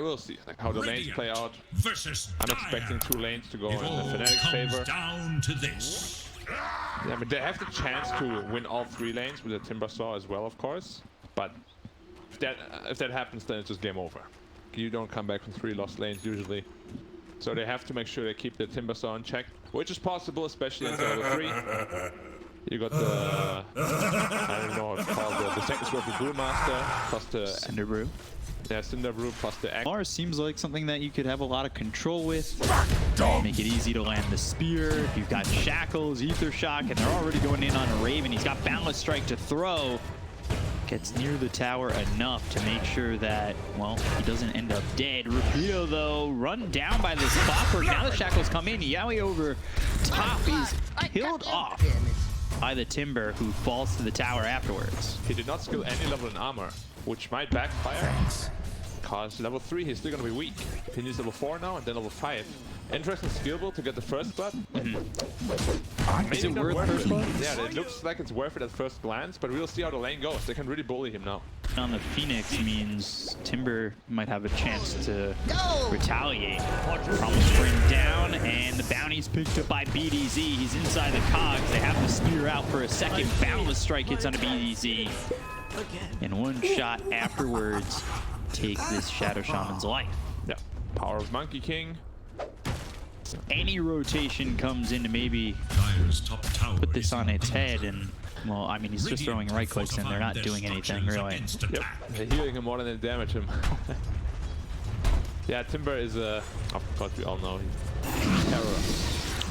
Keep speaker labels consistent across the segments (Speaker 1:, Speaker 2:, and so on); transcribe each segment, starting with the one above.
Speaker 1: We'll see like how the lanes play out. I'm expecting 2 lanes to go in the Fnatic's favor.
Speaker 2: Down to this.
Speaker 1: Yeah, I mean, they have the chance to win all 3 lanes with the Timber Saw as well, of course. But if that happens, then it's just game over. You don't come back from 3 lost lanes usually. So they have to make sure they keep the Timber Saw in check, which is possible, especially in level 3. You got the, I don't know what it's called, the second sword of the Brewmaster, plus the
Speaker 3: Cinder Brew.
Speaker 1: Yeah, Cinder Brew plus the Axe.
Speaker 3: Mars seems like something that you could have a lot of control with. Make it easy to land the spear. You've got Shackles, Ether Shock, and they're already going in on a Raven. He's got Boundless Strike to throw. Gets near the tower enough to make sure that, well, he doesn't end up dead. Rapido, though, run down by this Clockwork. Now the Shackles come in. Yaoi over top. He's killed off by the Timber, who falls to the tower afterwards.
Speaker 1: He did not skill any level in armor, which might backfire. Because level 3, he's still going to be weak. He needs level 4 now and then level 5. Interesting skill build to get the first blood.
Speaker 3: Is it worth first blood?
Speaker 1: Yeah, it looks like it's worth it at first glance, but we'll see how the lane goes. They can really bully him now.
Speaker 3: On the Phoenix means Timber might have a chance to retaliate. Problem spring down, and the bounty's picked up by BDZ. He's inside the cogs. They have the spear out for a second. Boundless Strike hits onto BDZ. And one shot afterwards takes this Shadow Shaman's life.
Speaker 1: Yeah, power of Monkey King.
Speaker 3: Any rotation comes in to maybe put this on its head, and well, I mean, he's just throwing right clicks and they're not doing anything really.
Speaker 1: Yep, they're healing him more than they damage him. Yeah, Timber is of course we all know he's terror.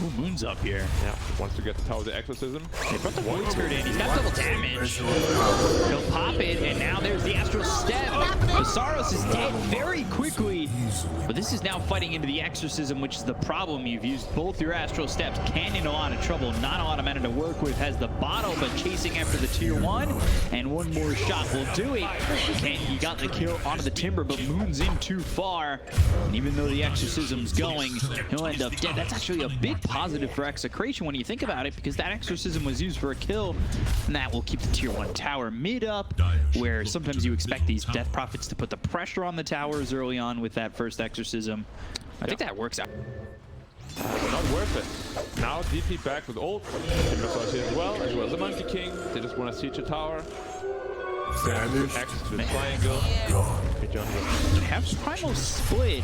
Speaker 3: Ooh, Moon's up here.
Speaker 1: Yeah, wants to get the Tower of the Exorcism.
Speaker 3: They brought the Void Skirt in. He's got double damage. He'll pop it, and now there's the Astral Step. Masaros is dead very quickly. But this is now fighting into the Exorcism, which is the problem. You've used both your Astral Steps. Ken in a lot of trouble. Not a lot of mana to work with. Has the bottle, but chasing after the tier 1. And one more shot will do it. He got the kill onto the Timber, but Moon's in too far. And even though the Exorcism's going, he'll end up dead. That's actually a big positive for Execration when you think about it, because that Exorcism was used for a kill, and that will keep the tier 1 tower mid up, where sometimes you expect these Death Prophets to put the pressure on the towers early on with that first Exorcism. I think that works out.
Speaker 1: Not worth it. Now DP back with ult. Timber here as well as the Monkey King. They just want to siege the tower. Access to the triangle.
Speaker 3: They have Primal Split.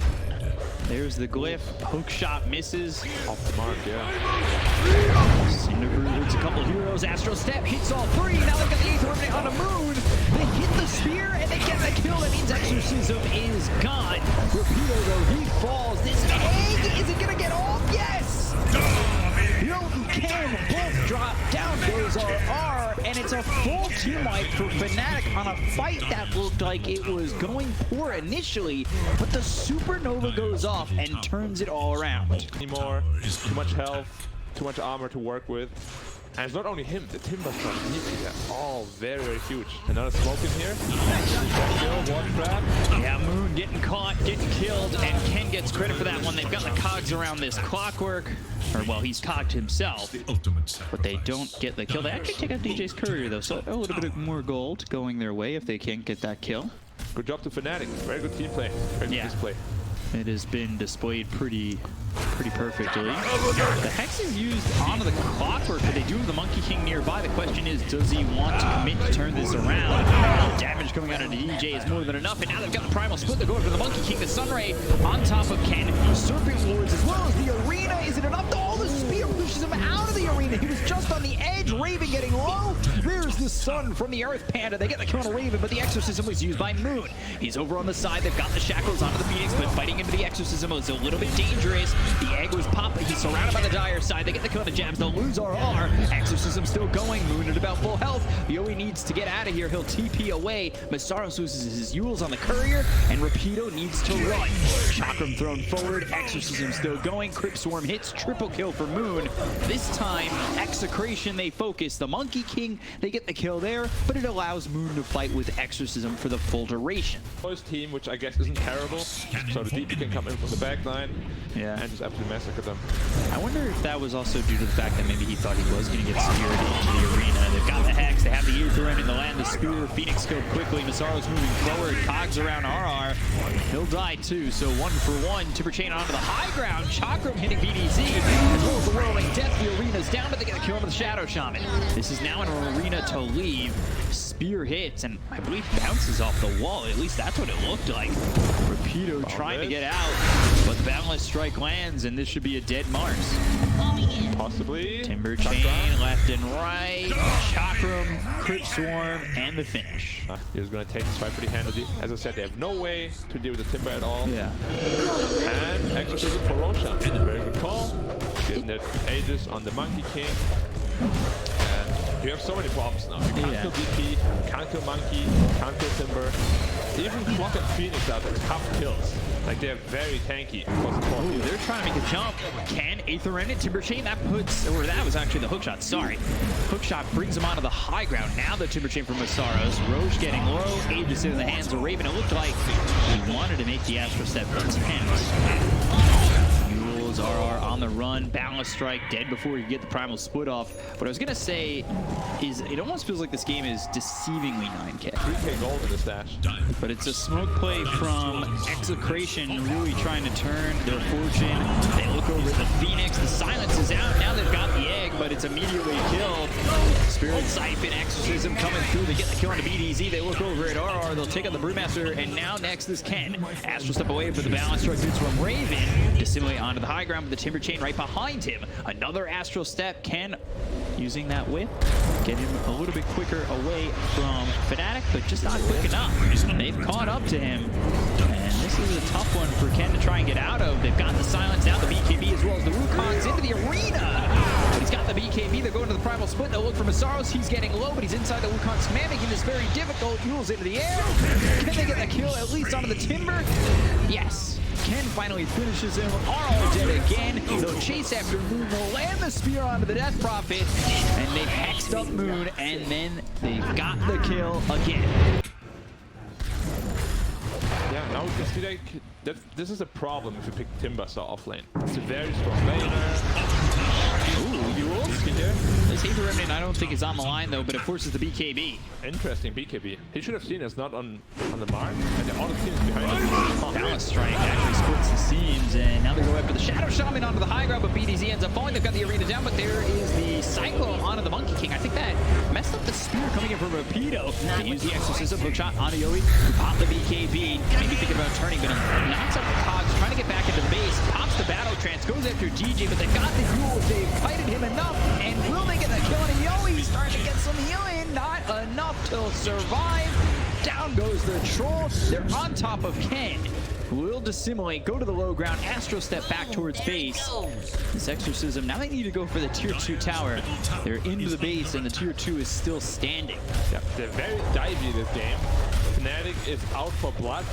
Speaker 3: There's the glyph. Hook shot misses.
Speaker 1: Off the mark, yeah.
Speaker 3: Cinder Brew hits a couple heroes. Astral Step hits all 3. Now they've got the Aether Remnant on the Moon. They hit the spear and they get the kill. That means Exorcism is gone. Rapido, though, he falls. This egg, is it going to get off? Yes! Yoten can both drop. Down goes RR, and it's a full team wipe for Fnatic on a fight that looked like it was going poor initially, but the Supernova goes off and turns it all around.
Speaker 1: Anymore, too much health, too much armor to work with. And it's not only him, the Timber Saw, they're all very, very huge. Another smoke in here. One trap.
Speaker 3: Yeah, Moon getting caught, getting killed, and Ken gets credit for that one. They've got the cogs around this Clockwork. Or, well, he's cogged himself, but they don't get the kill. They actually take out DJ's Courier, though, so a little bit more gold going their way if they can't get that kill.
Speaker 1: Good job to Fnatic. Very good team play. Very good display.
Speaker 3: It has been displayed pretty perfectly. The Hex is used onto the Clockwork, but they do have the Monkey King nearby. The question is, does he want to commit to turn this around? Damage coming out of the DJ is more than enough, and now they've got the Primal Split. They're going for the Monkey King, the Sunray on top of Ken. Serpent Lords as well as the arena. Is it enough? All the spear pushes him out of the arena. He was just on the edge. Raven getting low. There's the Sun from the Earth Panda. They get the kill on Raven, but the Exorcism was used by Moon. He's over on the side. They've got the Shackles onto the Phoenix, but fighting into the Exorcism was a little bit dangerous. The egg was popping. He's surrounded by the Dire side. They get the kill on the Jabs. They'll lose RR. Exorcism still going. Moon at about full health. Yowie needs to get out of here. He'll TP away. Masaros loses his Yules on the Courier, and Rapido needs to run. Chakram thrown forward. Exorcism still going. Crypt Swarm hits. Triple kill for Moon. This time, Execration, they focus. The Monkey King, they get the kill there, but it allows Moon to fight with Exorcism for the full duration.
Speaker 1: First team, which I guess isn't terrible, so the DP can come in from the back line and just absolutely massacre them.
Speaker 3: I wonder if that was also due to the fact that maybe he thought he was going to get speared into the arena. They've got the Hex, they have the Ether Remnant, the land, the Spear. Phoenix go quickly. Masaro's moving forward. Cogs around RR. He'll die too, so 1 for 1. Timberchain onto the high ground. cArn hitting BDZ, as well as the whirling death. The arena's down, but they get a kill over the Shadow Shaman. This is now an arena to leave. Spear hits, and I believe bounces off the wall. At least that's what it looked like. Rapido trying to get out, but the Boundless Strike lands, and this should be a dead Mars.
Speaker 1: Possibly.
Speaker 3: Timberchain left and right. cArn, Crypt Swarm, and the finish.
Speaker 1: He was going to take this fight pretty handily. As I said, they have no way to deal with the Timber at all.
Speaker 3: Yeah.
Speaker 1: And exorcism for Roshan. Very good call. Getting that Aegis on the Monkey King. And you have so many problems now. You can't kill DP, you can't kill Monkey, you can't kill Timber. Even Clock and Phoenix are tough kills. Like, they're very tanky.
Speaker 3: Ooh, they're trying to make a jump. Can Aether Remnant Timberchain? That puts, or that was actually the hookshot, sorry. Hookshot brings him onto the high ground. Now the Timberchain from Masaros. Roche getting low. Aegis in the hands of Raven. It looked like he wanted to make the Astro Step intense. Mules RR on the run. Boundless Strike dead before you get the Primal Split off. What I was going to say is it almost feels like this game is deceivingly 9K.
Speaker 1: 3K gold in the stash.
Speaker 3: But it's a smoke play from Execration, really trying to turn their fortune. They look over at the Phoenix. The silence is out. Now they've got the egg, but it's immediately killed. Spirit Siphon, Exorcism coming through. They get the kill on the BDZ. They look over at RR. They'll take out the Brewmaster, and now next is Ken. Astral Step away for the balance strike from Raven. Dissimulate onto the high ground with the Timberchain right behind him. Another Astral Step. Ken using that whip. Get him a little bit quicker away from Fnatic, but just not quick enough. They've caught up to him, and this is a tough one for Ken to try and get out of. They've got the silence now, the BKB as well as the Wukongs into the arena. He's got the BKB, they're going to the Primal Split. They'll look for Masaros. He's getting low, but he's inside the Wukong's command, making this very difficult. Mules into the air. Can they get the kill at least onto the Timber? Yes. Ken finally finishes him. RR dead again. They'll chase after Moon. They'll land the spear onto the Death Prophet. And they've hexed up Moon. And then they've got the kill again.
Speaker 1: Yeah, now we can see that this is a problem if you pick Timber off lane. It's a very strong laner.
Speaker 3: Ooh, you will? This Aether Remnant I don't think is on the line though, but it forces the BKB.
Speaker 1: Interesting BKB. He should have seen us not on the mark, and all the teams behind us.
Speaker 3: Balance Strike actually splits the seams, and now they go after the Shadow Shaman onto the high ground, but BDZ ends up falling. They've got the arena down, but there is the Cyclone onto the Monkey King. I think that messed up the spear coming in from Rapido. They use the Exorcism hookshot onto Yowie, who popped the BKB. Maybe thinking about turning, but knocks up the cogs, trying to get back into the base, pops the Battle Trance, goes after DJ, but they've got the duel. They've kited him enough, and will they get the kill on Yowie? Starting to get some healing, not enough to survive. Down goes the Troll. They're on top of Ken. Will dissimulate, go to the low ground, Astro Step back towards base. This Exorcism, now they need to go for the tier 2 tower. They're into the base, and the tier 2 is still standing.
Speaker 1: Yeah, they're very divey this game. Fnatic is out for blood.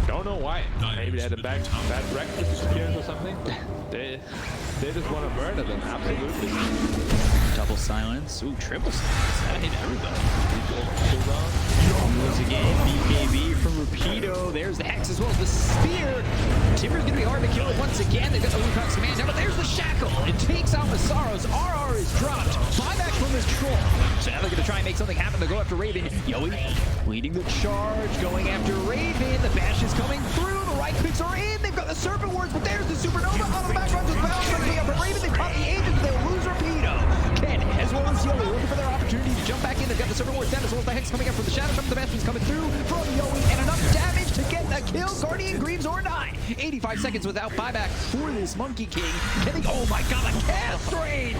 Speaker 1: Don't know why. Maybe they had a bad breakfast experience or something. They just want to murder them, absolutely.
Speaker 3: Double silence. Ooh, triple silence. That hit everybody. Moves again. BKB from Rapido. There's the Hex as well as the Spear. Timber's going to be hard to kill it once again. They've got the Wukong's command down, but there's the Shackle. It takes out Masaros. RR is dropped. Buyback from this Troll. So now they're going to try and make something happen. They go after Raven. Yowie leading the charge, going after Raven. The bash is coming through. The right clicks are in. They've got the Serpent Wards, but there's the Supernova on the background. Just bounce like the upper Raven. They caught the agents. They'll lose Rapido. Ken, as well as Yowie, looking for their opportunity to jump back in. They've got the Serpent Wards down, as well as the Hex coming up from the Shadow Shaman. The Bastion's coming through from Yowie, and enough damage to get the kill. Guardian Greaves or not. 85 seconds without buyback for this Monkey King. Oh my god, a cast range!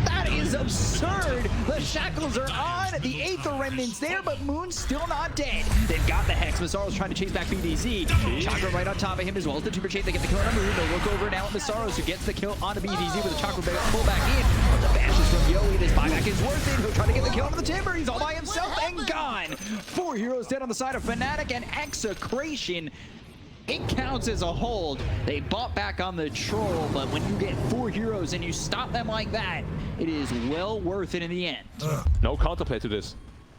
Speaker 3: That is absurd! The shackles are on, the Aether Remnant's there, but Moon's still not dead. They've got the Hex. Masaros trying to chase back BDZ. cArn right on top of him, as well as the Timberchain. They get the kill on Moon. They'll look over now at Masaros, who gets the kill on the BDZ with the cArn pull back in. But the bashes from Yowie. This buyback is worth it. He'll try to get the kill on the Timber. He's all by himself and gone. 4 heroes dead on the side of Fnatic, and Execration. It counts as a hold. They bought back on the Troll, but when you get 4 heroes and you stop them like that, it is well worth it in the end.
Speaker 1: No counterplay to this.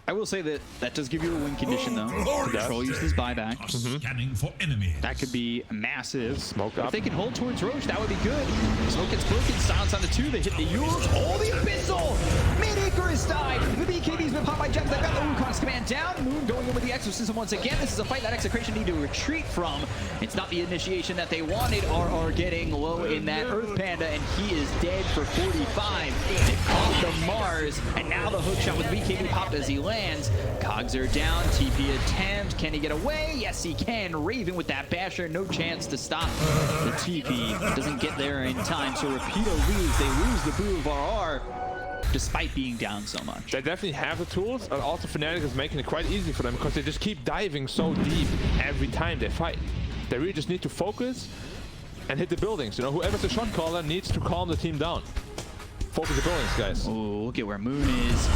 Speaker 3: I will say that that does give you a win condition, though. Control used his buyback.
Speaker 2: Scanning for enemies.
Speaker 3: That could be massive.
Speaker 1: Smoke up.
Speaker 3: If they can hold towards Roche, that would be good. Smoke gets broken. Silence on the 2. They hit the Yules. Oh, the Abyssal! Mid-Icarus died. The BKB's been popped by gems. They've got the Wukong's command down. Moon going in with the Exorcism once again. This is a fight that Execration need to retreat from. It's not the initiation that they wanted. RR getting low in that Earth Panda, and he is dead for 45. They've caught the Mars, and now the hook shot with BKB popped as he lands. Cogs are down. TP attempt. Can he get away? Yes, he can. Raven with that basher. No chance to stop the TP. Doesn't get there in time, so Rapido lose. They lose the Brew of RR despite being down so much.
Speaker 1: They definitely have the tools, and also Fnatic is making it quite easy for them because they just keep diving so deep every time they fight. They really just need to focus and hit the buildings. You know, whoever's the shot caller needs to calm the team down. Focus the buildings, guys.
Speaker 3: Oh, look at where Moon is.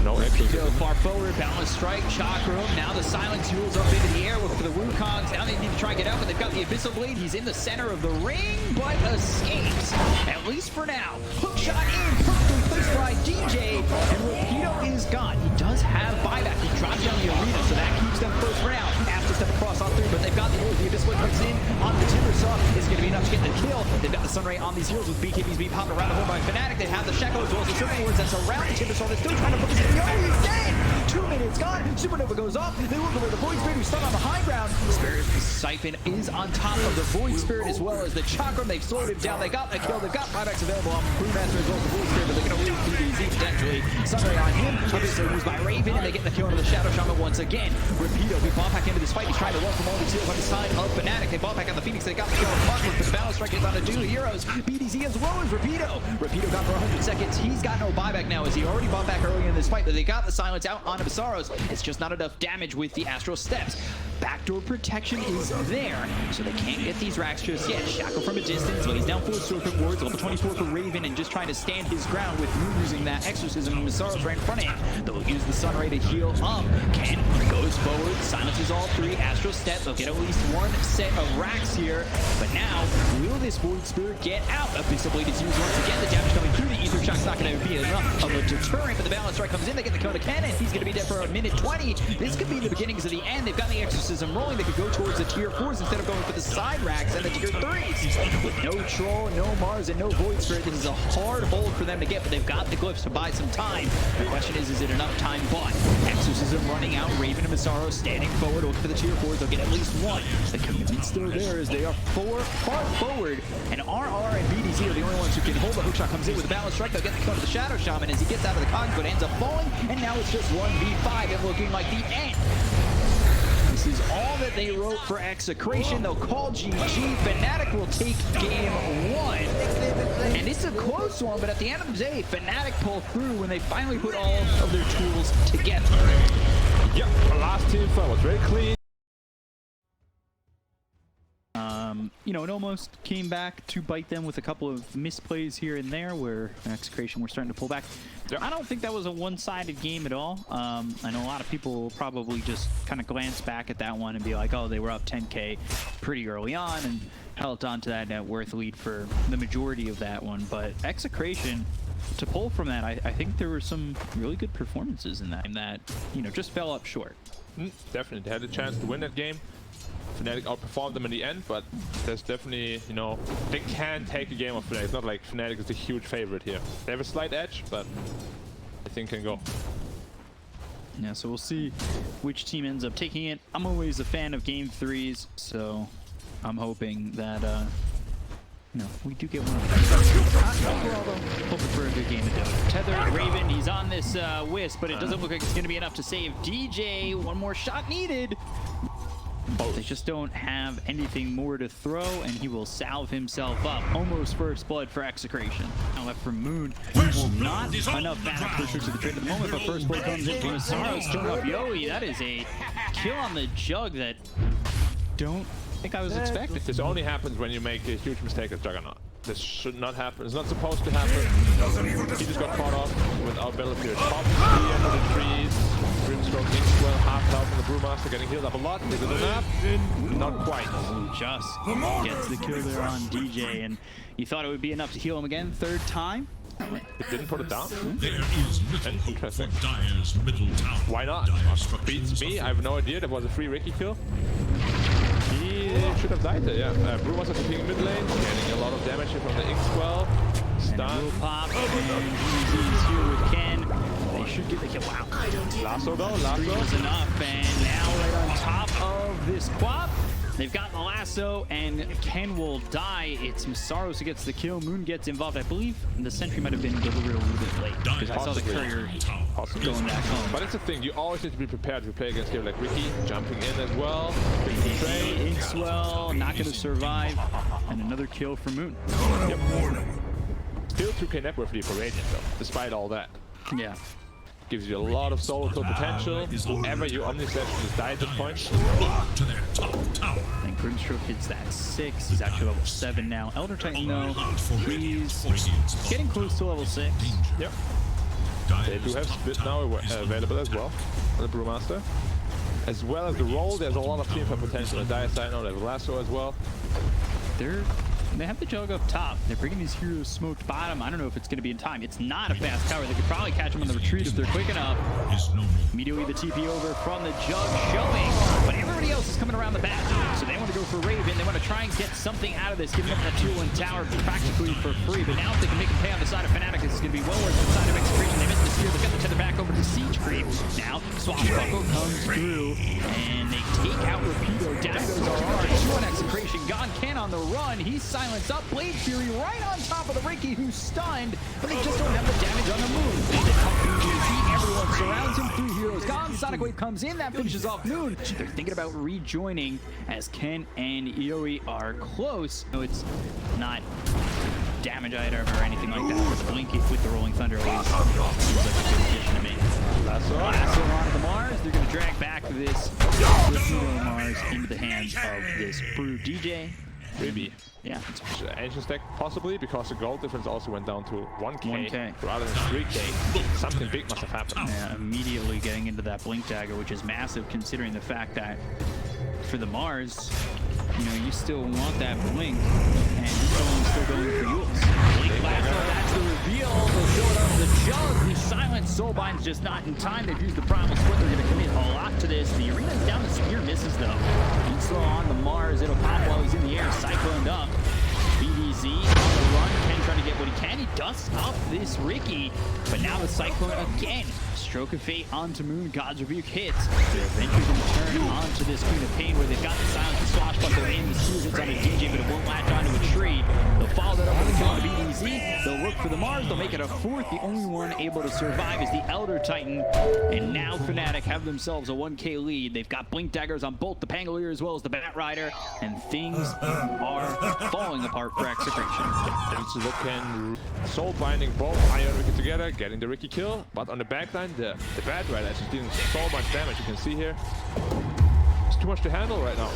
Speaker 1: No extra.
Speaker 3: Far forward, balance strike, chakra. Now the silence Yules up into the air. Look for the Wukongs. Now they need to try and get out, but they've got the Abyssal Blade. He's in the center of the ring, but escapes. At least for now. Hook shot in, perfectly placed by DJ, and Rapido is gone. He does have buyback. He dropped down the arena, so that keeps them first for now. Has to step across on 3, but they've got the Yules. The Abyssal Blade comes in on the Timbersaw. Is going to be enough to get the kill. They've got the Sunray on these heels with BKBs being popped around the horn by Fnatic. They have the Shackle as well as the Circle Wards that's around the Timbersaw. They're still trying to focus in. Oh, he's dead! 2 minutes gone. Supernova goes off. They look over the Void Spirit who's stuck on the high ground. Spirit Siphon is on top of the Void Spirit as well as the Chakram. They've slowed him down. They got the kill. They've got buybacks available on Brewmaster as well as the Void Spirit, but they're going to lose PDZ potentially. Sunray on him. Obviously used by Raven, and they get the kill into the Shadow Shaman once again. Rapido, we ball back into this fight. He's trying to run from all these heals on the side of Fnatic. They ball back on the Phoenix. They got the kill on Clockwork, but the balance strike is on the 2 heroes. BDZ as well as Rapido. Rapido got for 100 seconds. He's got no buyback now as he already bought back early in this fight, but they got the silence out on Abysaros. It's just not enough damage with the Astral Steps. Backdoor protection is there, so they can't get these racks just yet. Shackle from a distance, lays down 4 Serpent Wards, level 24 for Raven, and just trying to stand his ground with Moon using that Exorcism and Abysaros right in front of him. They'll use the Sunray to heal up. Ken goes forward, silences all 3 Astral Steps. They'll get at least 1 set of racks here, but now, will this Void Spirit get out? Abyssal Blade is used once again. The damage coming through the Ether Shock's not going to be enough of a deterrent, but the balance strike comes in. They get the kill to Cannon. He's going to be dead for a minute 20. This could be the beginnings of the end. They've got the Exorcism rolling. They could go towards the tier 4s instead of going for the side racks and the tier 3s. With no Troll, no Mars, and no Void Spirit, this is a hard hold for them to get, but they've got the glyphs to buy some time. The question is it enough time? But Exorcism running out. Raven and Massaro standing forward. Look for the tier 4s. They'll get at least 1. The commitment's still there as they are far forward, and RR and BDZ are the only ones who can hold. The hookshot comes in with a balance strike. They'll get the kill to the Shadow Shaman as he gets out of the cogs, but ends up falling, and now it's just 1v5 and looking like the end. This is all that they wrote for Execration. They'll call GG. Fnatic will take game 1. And it's a close one, but at the end of the day, Fnatic pull through when they finally put all of their tools together.
Speaker 1: Yep, the last team fight was very clean.
Speaker 3: You know, it almost came back to bite them with a couple of misplays here and there where Execration were starting to pull back. Yep. I don't think that was a one-sided game at all. I know a lot of people will probably just kind of glance back at that one and be like, oh, they were up 10K pretty early on and held on to that net worth lead for the majority of that one. But Execration, to pull from that, I think there were some really good performances in that, you know, just fell up short.
Speaker 1: Definitely, they had a chance to win that game. Fnatic outperformed them in the end, but there's definitely, you know, they can take a game of Fnatic. It's not like Fnatic is a huge favorite here. They have a slight edge, but I think can go.
Speaker 3: Yeah, so we'll see which team ends up taking it. I'm always a fan of game 3s, so I'm hoping that, you know, we do get one of them. Hoping for a good game of Dota. Tether, Raven, he's on this Wisp, but it doesn't look like it's going to be enough to save DJ. One more shot needed. They just don't have anything more to throw, and he will salve himself up. Almost first blood for Execration. Now left from Moon. He will not enough mana pusher to the trade at the moment, but first blood comes in from Asaros, killing up Yoi. That is a kill on the jug that don't think I was expecting.
Speaker 1: This only happens when you make a huge mistake as Juggernaut. This should not happen. It's not supposed to happen. He just got caught off with our ability to top the end of the trees. Grimstroke in well, half health from the Brewmaster, getting healed up a lot. Is it enough? Not quite.
Speaker 3: Just gets the kill there on DJ, and you thought it would be enough to heal him again. 3rd time.
Speaker 1: It didn't put it down?
Speaker 2: There is little hope
Speaker 1: Interesting.
Speaker 2: for Dire's middle tower.
Speaker 1: Why not? Beats me. I have no idea. That was a free Ricky kill. He should have died there, yeah. Brew was attacking mid lane, getting a lot of damage here from the X-Well.
Speaker 3: Will pop. He's here with Ken. They should get the kill. Wow.
Speaker 1: Lasso though, Lasso.
Speaker 3: Was enough, and now right on top of this quap, they've got the lasso, and Ken will die. It's Masaros who gets the kill. Moon gets involved. I believe the sentry might have been delivered a little bit late because I saw the courier going back home.
Speaker 1: But it's the thing, you always need to be prepared to play against a like Ricky, jumping in as well.
Speaker 3: Inkswell not going to survive, and another kill for Moon.
Speaker 1: Yep. Still 2k net worth for Radiant though, despite all that.
Speaker 3: Yeah.
Speaker 1: Gives you a lot of solo kill potential. Whoever you Omnisect just die at this point.
Speaker 2: To their top tower.
Speaker 3: And Grimstroke hits that 6. He's actually level 7 now. Elder Titan though, he's getting close to level 6.
Speaker 1: Yep. They do have Split now available as well on the Brewmaster. As well as the roll, there's a lot of teamfight potential. On Dire side now, they have Lasso as well.
Speaker 3: They have the jug up top. They're bringing these heroes smoked bottom. I don't know if it's going to be in time. It's not a fast tower. They could probably catch them on the retreat if they're quick enough. Immediately the TP over from the jug showing, but everybody else is coming around the back. So they want to go for Raven. They want to try and get something out of this, giving up that 2-1 tower practically for free. But now if they can make them pay on the side of Fnatic, this is going to be well worth the side of Execration. They missed the steal. They got the tether back over to Siege Creep. Now Swashbuckle comes through, and they take out Rapido. Down goes RR. 2-1 Execration. Gone Ken on the run. He's silence up. Blade Fury right on top of the Ricky, who's stunned, but they just don't have the damage on the Moon. They come through GC, everyone surrounds him, 3 heroes gone. Sonic Wave comes in, that finishes off Moon. They're thinking about rejoining as Ken and Ioi are close. No, it's not damage item or anything like that. But the Blink with the Rolling Thunder always seems like a good addition to me. Lasso onto the Mars. They're going to drag back this Mars into the hands of this Brew DJ.
Speaker 1: Maybe.
Speaker 3: Yeah.
Speaker 1: Ancient stack possibly, because the gold difference also went down to 1k rather than 3k. Something big must have happened.
Speaker 3: Yeah, immediately getting into that Blink Dagger, which is massive considering the fact that for the Mars, you know, you still want that Blink, and still going for Yules. Blink Lasso, that's the reveal. They'll show it up the jug. The silent Soulbind's just not in time. They've used the Primal Split. They're going to commit a lot to this. The arena's down. The spear misses though. Slow on the Mars. It'll pop while he's in the air. Cycloned up. BDZ on the run. Ken trying to get what he can. He dusts up this Ricky. But now the Cyclone again. Stroke of Fate onto Moon. God's Rebuke hits. They're eventually going to turn onto this Queen of Pain where they've got the silence to Swashbuckle in. The steal hits on a DJ, but it won't latch onto a tree. They'll follow that up with a kill on the BDZ. They'll look for the Mars. They'll make it a 4th. The only one able to survive is the Elder Titan. And now Fnatic have themselves a 1k lead. They've got Blink Daggers on both the Painkiller as well as the Bat Rider. And things are falling apart for Execration.
Speaker 1: It's looking soul binding both Iron and Ricky together, getting the Ricky kill. But on the backline, the Bat Rider is dealing so much damage. You can see here. It's too much to handle right now.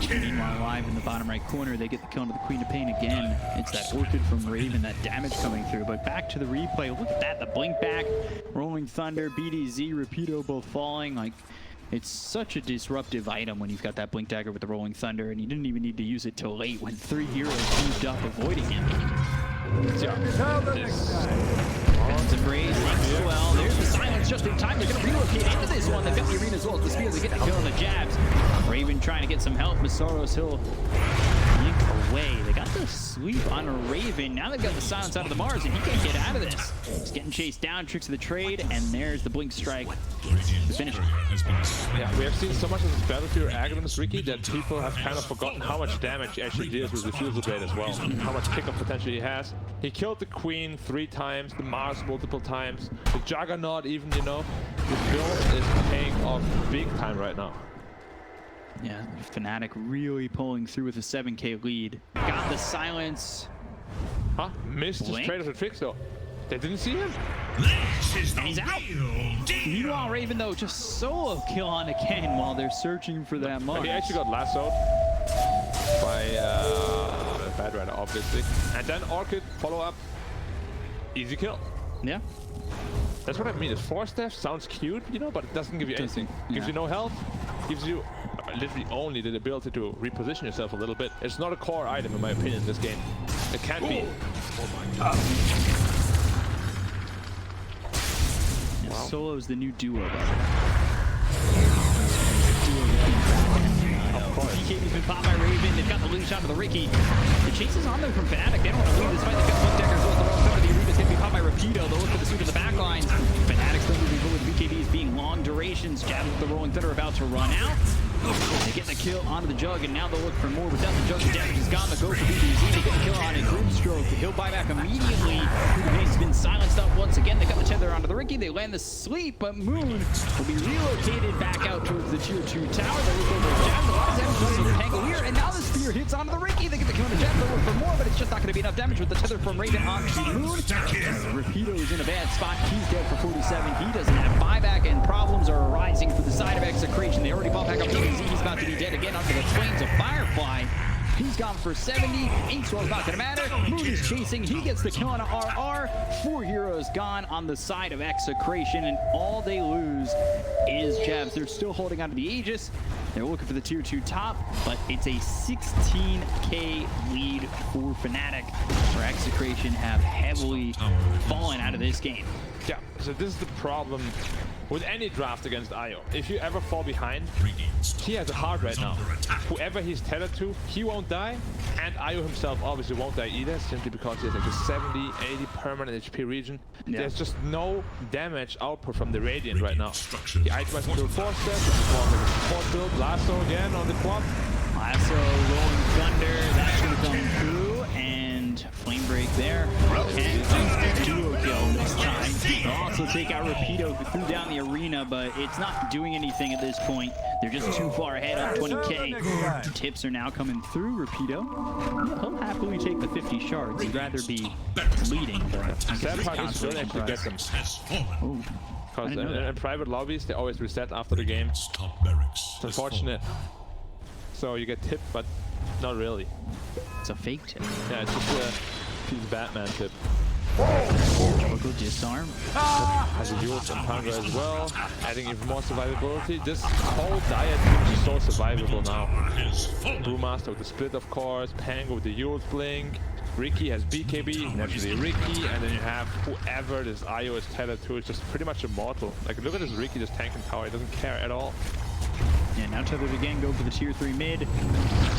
Speaker 3: Meanwhile, live in the bottom right corner, they get the kill into the Queen of Pain again. It's that Orchid from Raven, that damage coming through. But back to the replay. Look at that, the blink back, Rolling Thunder, BDZ, Rapido both falling. Like, it's such a disruptive item when you've got that Blink Dagger with the Rolling Thunder, and you didn't even need to use it till late when 3 heroes moved up avoiding him. Embrace, well, there's the silence just in time. They're going to relocate into this one. They've got the arena as well as the spear. They get the kill on the jabs. Raven trying to get some help. Masaros Hill blink away. They got the sweep on a Raven. Now they've got the silence out of the Mars, and he can't get out of this. He's getting chased down, tricks of the trade, and there's the blink strike to finish.
Speaker 1: Yeah, we have seen so much of this Battlefield Aghanim Ricky that people have kind of forgotten how much damage he actually deals with the Refusal Blade as well. How much kickoff potential he has. He killed the Queen 3 times, the Mars multiple times, the Juggernaut even, you know. The build is paying off big time right now.
Speaker 3: Yeah, Fnatic really pulling through with a 7k lead. Got the silence.
Speaker 1: Huh? Missed his trade of the fix though. They didn't see him.
Speaker 3: And he's out. Meanwhile, Raven though just solo kill on Ken while they're searching for that Mars.
Speaker 1: And he actually got lassoed by Bad Rider, obviously. And then Orchid follow up. Easy kill.
Speaker 3: Yeah.
Speaker 1: That's what I mean. The 4-step sounds cute, you know, but it doesn't give you anything. Gives you no health. Gives you literally only the ability to reposition yourself a little bit. It's not a core item in my opinion in this game. It can't be.
Speaker 3: Solo's the new duo. BKB's been popped by Raven. They've got the lead shot to the Ricky. The chase is on them from Fnatic. They don't want to leave this fight. They've got one Decker goes the wrong side of the arena. It's going to be popped by Rapido. They'll look for the sweep in the back lines. Fnatic's still moving forward. BKB's being long durations. Jab with the Rolling Thunder about to run out. They get the kill onto the Jug, and now they'll look for more. Without the Jug, the damage is gone. The go for BBZ. They get the kill on a Grimstroke. He'll buy back immediately. Pain's been silenced up once again. They got the tether onto the Ricky. They land the sleep, but Moon will be relocated back out towards the tier 2 tower. They look over at Jab. A lot of damage on the Painkiller, and now the spear hits onto the Ricky. They get the kill on the Jab. They'll look for more, but it's just not going to be enough damage with the tether from Raven onto Moon. Rapido is in a bad spot. He's dead for 47. He doesn't have buyback, and problems are arising for the side of Execration. They already bought back up BBZ. He's about to be dead again under the flames of Firefly. He's gone for 70. Inkswell's not going to matter. Moon is chasing. He gets the kill on RR. 4 heroes gone on the side of Execration, and all they lose is Jabs. They're still holding onto the Aegis. They're looking for the tier 2 top, but it's a 16k lead for Fnatic, where Execration have heavily fallen out of this game.
Speaker 1: Yeah, so this is the problem with any draft against Io. If you ever fall behind, he has a heart right now. Whoever he's tethered to, he won't die, and Io himself obviously won't die either, simply because he has like a 70, 80 permanent HP region. Yeah. There's just no damage output from the Radiant right now. He itemized into a 4-step, which is more like a support build. Lasso again on the quad.
Speaker 3: Lasso, Rolling Thunder, that's going to come through, and Flame Break there. And duo kill this time. They'll also take out Rapido, who threw down the arena, but it's not doing anything at this point. They're just too far ahead on 20k. Tips are now coming through. Rapido, he'll happily take the 50 shards. He'd rather be leading, but
Speaker 1: sad part is don't actually get them.
Speaker 3: Oh.
Speaker 1: Because in private lobbies, they always reset after the game. It's unfortunate. So you get tipped, but not really.
Speaker 3: It's a fake tip.
Speaker 1: Yeah, it's just a piece of Batman tip.
Speaker 3: Local disarm.
Speaker 1: Has a Joris and Panga as well, adding even more survivability. This whole diet is so survivable now. Brewmaster with the split, of course. Pango with the Joris blink. Ricky has BKB, naturally Ricky, and then you have whoever this Io is tethered to is just pretty much immortal. Like, look at this Ricky just tanking tower, he doesn't care at all.
Speaker 3: Yeah, now tethered again, go for the tier 3 mid.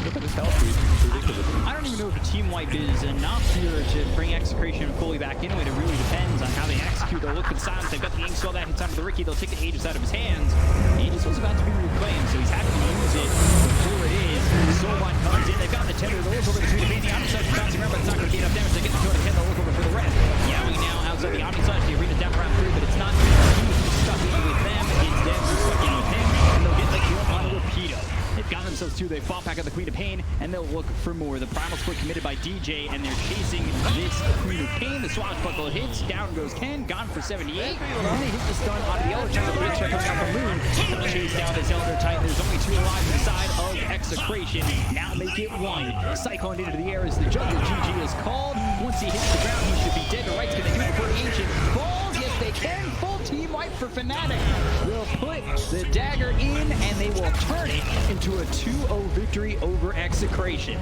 Speaker 1: Look at this health read, it's ridiculous.
Speaker 3: I don't even know if a team wipe is enough here to bring Execration fully back into it. It really depends on how they execute. They'll look for the silence. They've got the Inkswell that hits onto the Ricky. They'll take the Aegis out of his hands. Aegis was about to be reclaimed, so he's happy to use it before it is. Soulbot comes in. They've got the tether. They'll look over the Queen of the Omni Slash bouncing around, but it's not going to get enough damage. They get the kill to 10. They'll look over for the rest. Yowie now outside the Omni Slash. The arena's down around 3, but it's not. He's stuck in with them. It's Devs who's stuck in with him, and they'll get the kill on Rapido. They've got themselves 2. They fought back at the Queen of Pain, and they'll look for more. The Primal Split committed by DJ, and they're chasing this Queen of Pain. The Swashbuckle hits. Down goes Ken. Gone for 78. And they hit the stun on the Elder Child. The Witch coming out from Moon. They'll chase down this Elder Titan. There's only 2 alive inside of Execration. Now make it 1. Cyclone into the air as the Jungle GG is called. Once he hits the ground, he should be dead. The Rights can they do it before the Ancient falls? Yes, they can. Full team wipe for Fnatic. They'll put the dagger in, and they will turn it into a 2-0 victory over Execration.